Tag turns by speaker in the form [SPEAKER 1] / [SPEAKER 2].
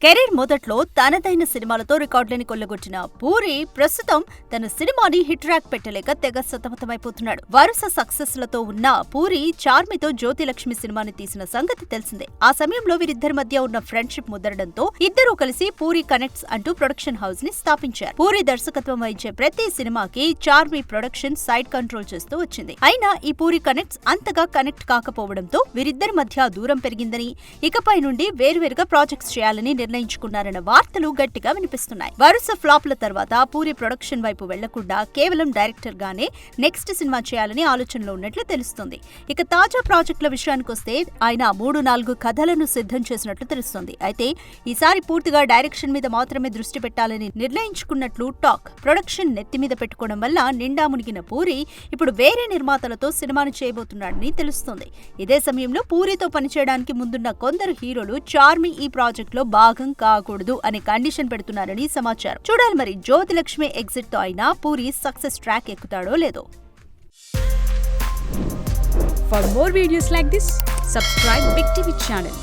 [SPEAKER 1] Career మొదట్లో తనదైన సినిమాలతో రికార్డులని కొల్లగొట్టిన పూరి ప్రస్తుతం తన సినిమాని హిట్ ట్రాక్ పెట్టలేక తెగ సతమతమైపోతున్నాడు. వరుస సక్సెస్ లతో ఉన్న పూరి చార్మితో జ్యోతిలక్ష్మి సినిమాని తీసిన సంగతి తెలిసిందే. ఆ సమయంలో వీరిద్దరి మధ్య ఉన్న ఫ్రెండ్షిప్ ముదరడంతో ఇద్దరూ కలిసి పూరి కనెక్ట్స్ అంటూ ప్రొడక్షన్ హౌస్ ని స్థాపించారు. పూరి దర్శకత్వం వహించే ప్రతి సినిమాకి చార్మి ప్రొడక్షన్ సైడ్ కంట్రోల్ చేస్తూ వచ్చింది. అయినా ఈ పూరి కనెక్ట్స్ అంతగా కనెక్ట్ కాకపోవడంతో వీరిద్దరి మధ్య దూరం పెరిగిందని, ఇకపై నుండి వేరువేరుగా ప్రాజెక్ట్స్ చేయాలని నిర్ణయించుకున్నారన్న వార్తలు గట్టిగా వినిపిస్తున్నాయి. వరుస ఫ్లాప్ల తర్వాత పూరి ప్రొడక్షన్ వైపు వెళ్లకుండా కేవలం డైరెక్టర్ గానే నెక్స్ట్ సినిమా చేయాలని ఆలోచనలో ఉన్నట్లు తెలుస్తుంది. ఇక తాజా ప్రాజెక్టుల విషయానికొస్తే ఆయన 3-4 కథలను సిద్ధం చేసినట్లు తెలుస్తుంది. అయితే ఈసారి పూర్తిగా డైరెక్షన్ మీద మాత్రమే దృష్టి పెట్టాలని నిర్ణయించుకున్నట్లు టాక్. ప్రొడక్షన్ నెత్తి మీద పెట్టుకోవడం వల్ల నిండా మునిగిన పూరి ఇప్పుడు వేరే నిర్మాతలతో సినిమాను చేయబోతున్నాడని తెలుస్తుంది. ఇదే సమయంలో పూరితో పనిచేయడానికి ముందున్న కొందరు హీరోలు చార్మి ఈ ప్రాజెక్ట్ లో భాగం కాకూడదు అనే కండిషన్ పెడుతున్నారని సమాచారం. చూడాలి మరి జ్యోతిలక్ష్మి ఎగ్జిట్ తో అయినా పూరి సక్సెస్ ట్రాక్ ఎక్కుతాడో లేదో.
[SPEAKER 2] For more videos like this, subscribe Big TV channel.